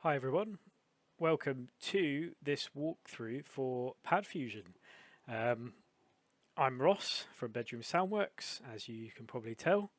Hi everyone, welcome to this walkthrough for PadFusion. Um, I'm Ross from Bedroom Soundworks, as you can probably tell.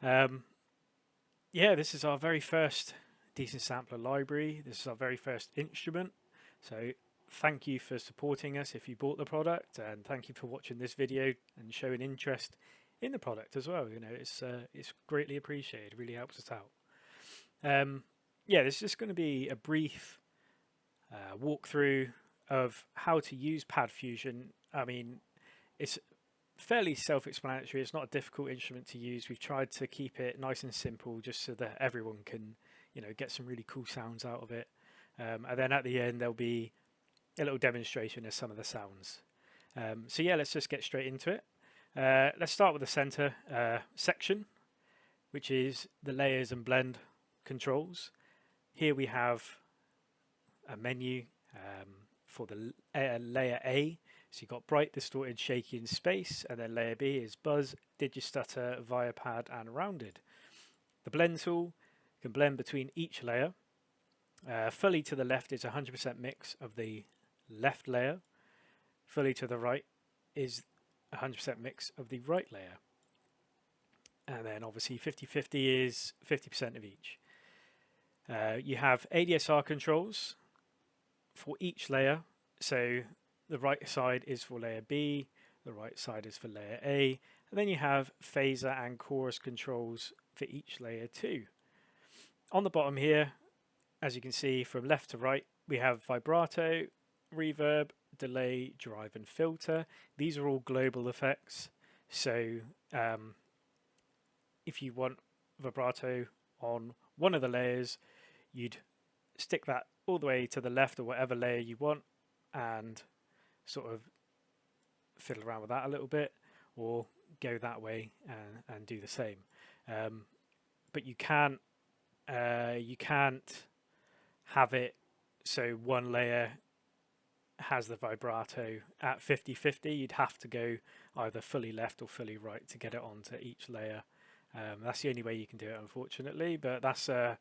Um, yeah, this is our very first decent sampler library. This is our very first instrument. So thank you for supporting us if you bought the product, and thank you for watching this video and showing interest in the product as well. It's greatly appreciated. It really helps us out. Um, yeah, this is just going to be a brief walkthrough of how to use PadFusion. I mean, it's fairly self-explanatory. It's not a difficult instrument to use. We've tried to keep it nice and simple, just so that everyone can, get some really cool sounds out of it. And then at the end, there'll be a little demonstration of some of the sounds. So yeah, let's just get straight into it. Let's start with the center section, which is the layers and blend controls. Here we have a menu for the layer A. So you've got bright, distorted, shaky, and space, and then layer B is buzz, digistutter, viapad, and rounded. The blend tool can blend between each layer. Fully to the left is 100% mix of the left layer. Fully to the right is 100% mix of the right layer. And then obviously 50-50 is 50% of each. You have ADSR controls for each layer. So the right side is for layer B, the right side is for layer A, and then you have phaser and chorus controls for each layer too. On the bottom here, as you can see from left to right, we have vibrato, reverb, delay, drive, and filter. These are all global effects. So if you want vibrato on one of the layers, you'd stick that all the way to the left or whatever layer you want and sort of fiddle around with that a little bit, or go that way and do the same. But you can't have it so one layer has the vibrato at 50-50. You'd have to go either fully left or fully right to get it onto each layer. That's the only way you can do it, unfortunately, but that's a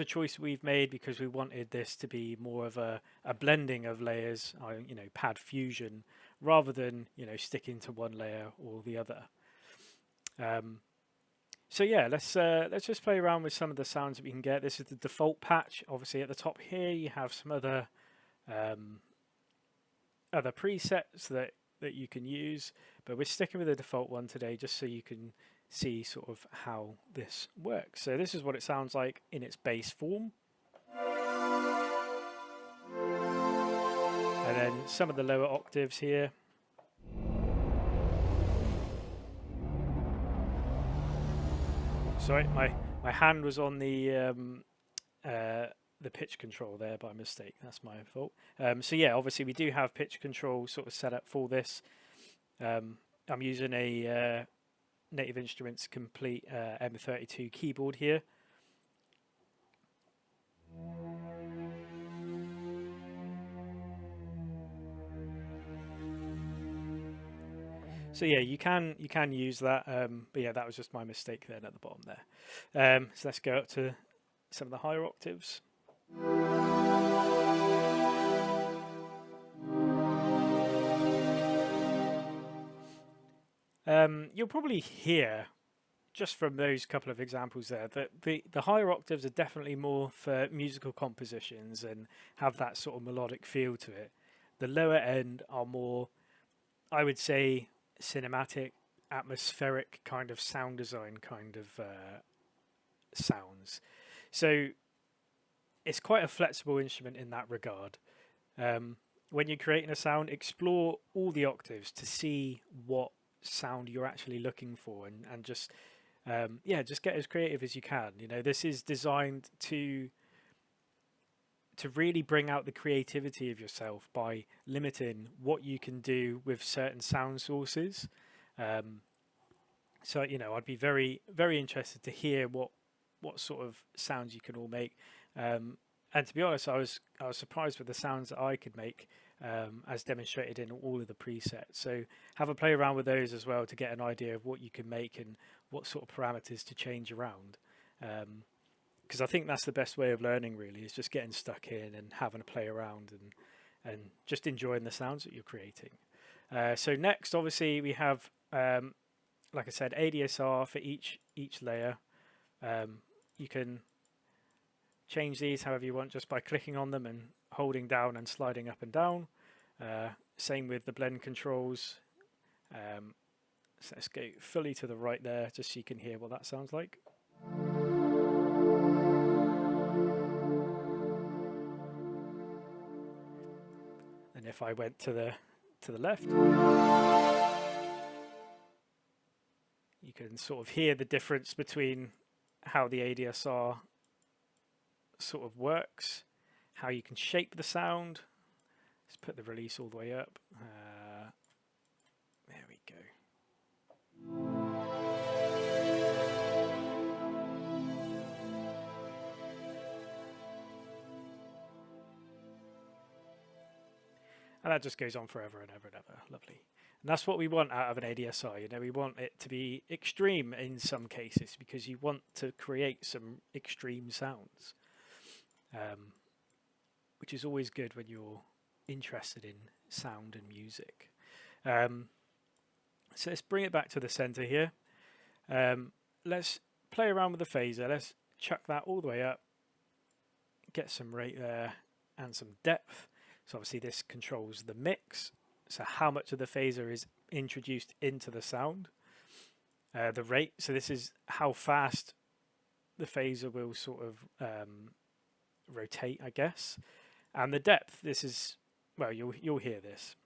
choice we've made because we wanted this to be more of a blending of layers, PadFusion, rather than sticking to one layer or the other. So yeah, let's just play around with some of the sounds that we can get. This is the default patch. Obviously, at the top here, you have some other presets that you can use, but we're sticking with the default one today, just so you can see sort of how this works. So this is what it sounds like in its base form. And then some of the lower octaves here. Sorry, my hand was on the pitch control there by mistake. That's my fault. So yeah, obviously we do have pitch control sort of set up for this. I'm using a Native Instruments complete M32 keyboard here. So yeah, you can use that, but yeah, that was just my mistake then at the bottom there. So let's go up to some of the higher octaves. You'll probably hear, just from those couple of examples there, that the higher octaves are definitely more for musical compositions and have that sort of melodic feel to it. The lower end are more, I would say, cinematic, atmospheric kind of sound design kind of sounds. So it's quite a flexible instrument in that regard. When you're creating a sound, explore all the octaves to see what sound you're actually looking for, and just just get as creative as you can. This is designed to really bring out the creativity of yourself by limiting what you can do with certain sound sources. So I'd be very, very interested to hear what sort of sounds you can all make. And to be honest, I was surprised with the sounds that I could make, as demonstrated in all of the presets. So have a play around with those as well to get an idea of what you can make and what sort of parameters to change around. because I think that's the best way of learning, really, is just getting stuck in and having to play around and just enjoying the sounds that you're creating. So next, obviously, we have, like I said, ADSR for each layer. You can change these however you want just by clicking on them and holding down and sliding up and down. Same with the blend controls. So let's go fully to the right there just so you can hear what that sounds like. And if I went to the left, you can sort of hear the difference between how the ADSR sort of works, how you can shape the sound. Let's put the release all the way up. There we go. And that just goes on forever and ever and ever. Lovely. And that's what we want out of an ADSR. You know, we want it to be extreme in some cases because you want to create some extreme sounds, which is always good when you're interested in sound and music. So let's bring it back to the center here. Let's play around with the phaser. Let's chuck that all the way up, get some rate there and some depth. So obviously this controls the mix, so how much of the phaser is introduced into the sound. The rate, so this is how fast the phaser will sort of rotate, I guess. And the depth, this is, well, you'll hear this.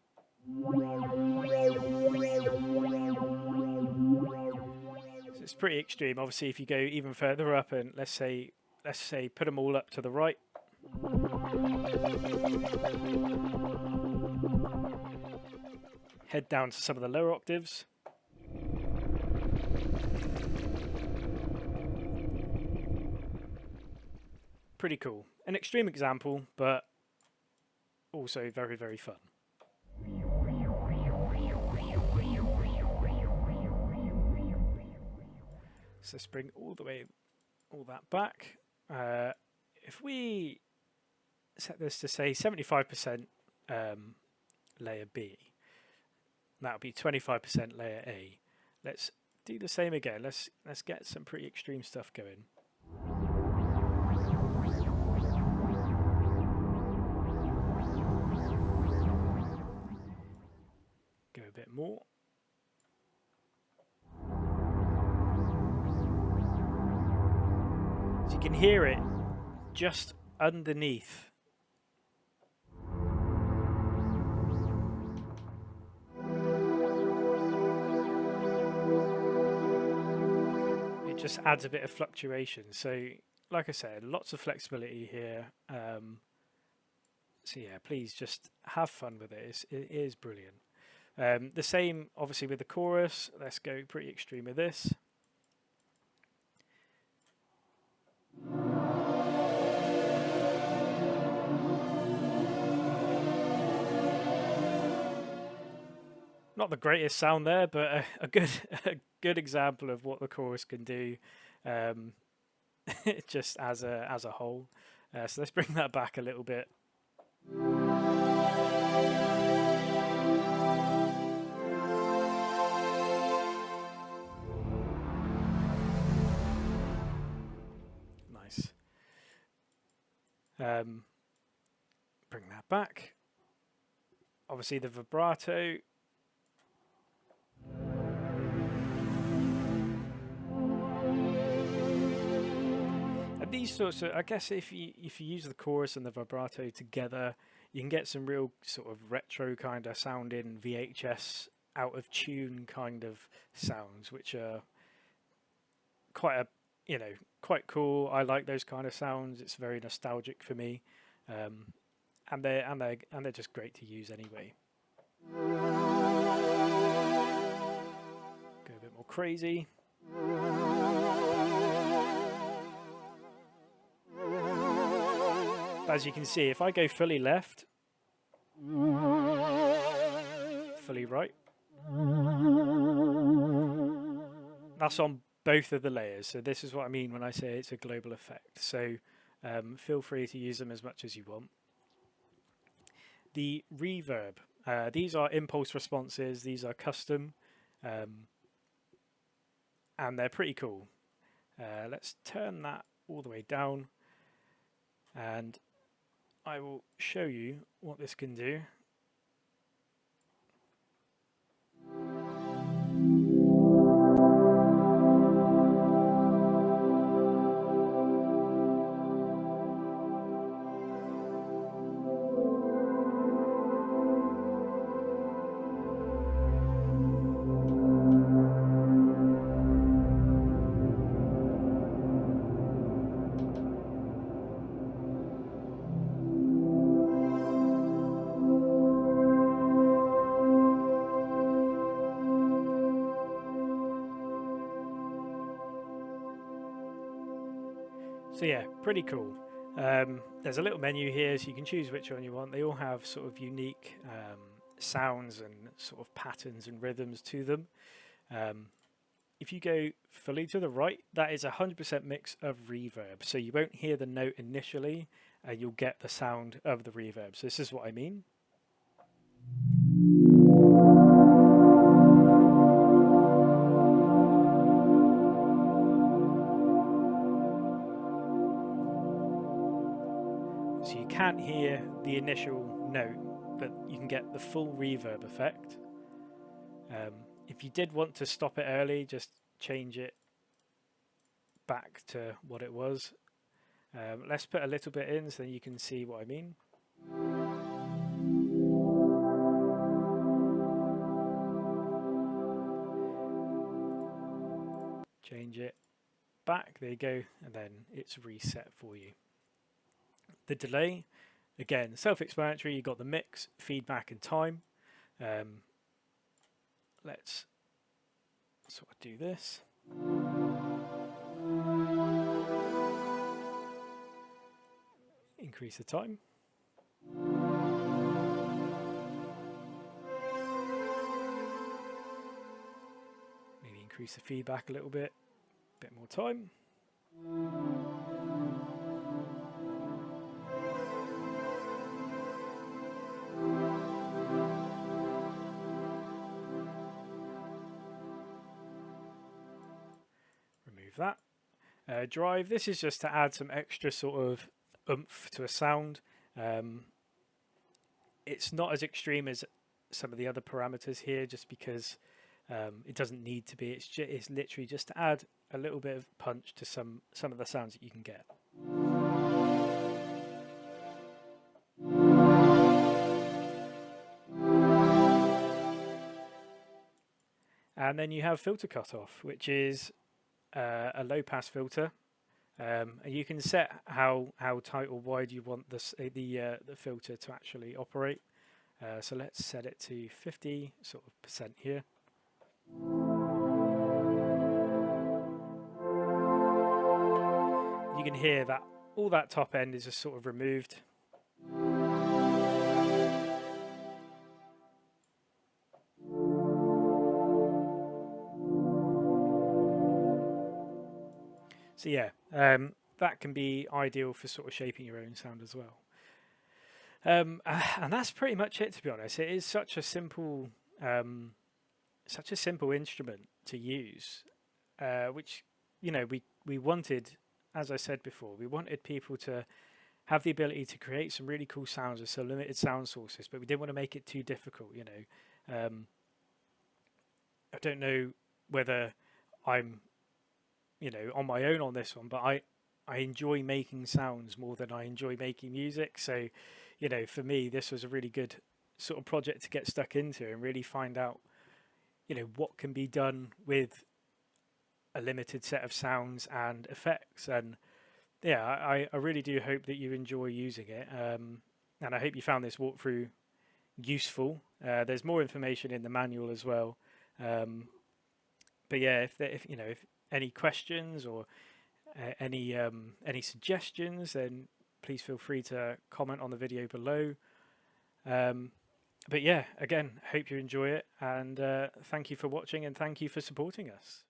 So it's pretty extreme. Obviously, if you go even further up and let's say put them all up to the right. Head down to some of the lower octaves. Pretty cool. An extreme example, but also very, very fun. So let's bring all that back. If we set this to say 75% layer B, that would be 25% layer A. Let's do the same again. Let's get some pretty extreme stuff going. Go a bit more. So you can hear it just underneath. It just adds a bit of fluctuation. So, like I said, lots of flexibility here. So yeah, please just have fun with it. It is brilliant. The same, obviously, with the chorus. Let's go pretty extreme with this. Not the greatest sound there, but a good example of what the chorus can do, just as a whole. So let's bring that back a little bit. Nice. Bring that back. Obviously the vibrato. And these sorts of, I guess if you use the chorus and the vibrato together, you can get some real sort of retro kind of sounding VHS out of tune kind of sounds, which are quite cool. I like those kind of sounds. It's very nostalgic for me, and they're just great to use anyway. Go a bit more crazy. As you can see, if I go fully left, fully right, that's on both of the layers. So this is what I mean when I say it's a global effect. So feel free to use them as much as you want. The reverb. These are impulse responses. These are custom. And they're pretty cool. Let's turn that all the way down. And I will show you what this can do. So yeah, pretty cool. There's a little menu here, so you can choose which one you want. They all have sort of unique sounds and sort of patterns and rhythms to them. If you go fully to the right, that is 100% mix of reverb. So you won't hear the note initially, and you'll get the sound of the reverb. So this is what I mean. So you can't hear the initial note, but you can get the full reverb effect. If you did want to stop it early, just change it back to what it was. Let's put a little bit in so you can see what I mean. Change it back, there you go, and then it's reset for you. The delay, again, self-explanatory. You've got the mix, feedback, and time. Let's sort of do this. Increase the time. Maybe increase the feedback a little bit. Bit more time. Remove that. Drive. This is just to add some extra sort of oomph to a sound. It's not as extreme as some of the other parameters here, just because it doesn't need to be. It's literally just to add a little bit of punch to some of the sounds that you can get. And then you have filter cutoff, which is a low pass filter. And you can set how tight or wide you want the filter to actually operate. So let's set it to 50% here. You can hear that all that top end is just sort of removed. So yeah, that can be ideal for sort of shaping your own sound as well. And that's pretty much it, to be honest. It is such a simple instrument to use, which, you know, we wanted, as I said before, we wanted people to have the ability to create some really cool sounds with some limited sound sources, but we didn't want to make it too difficult, you know. I don't know whether I'm, you know, on my own on this one, but I enjoy making sounds more than I enjoy making music. So, you know, for me, this was a really good sort of project to get stuck into and really find out, you know, what can be done with a limited set of sounds and effects. And yeah, I really do hope that you enjoy using it. And I hope you found this walkthrough useful. There's more information in the manual as well. But yeah, if you know, if any questions or any suggestions, then please feel free to comment on the video below. But yeah, again, hope you enjoy it, and thank you for watching, and thank you for supporting us.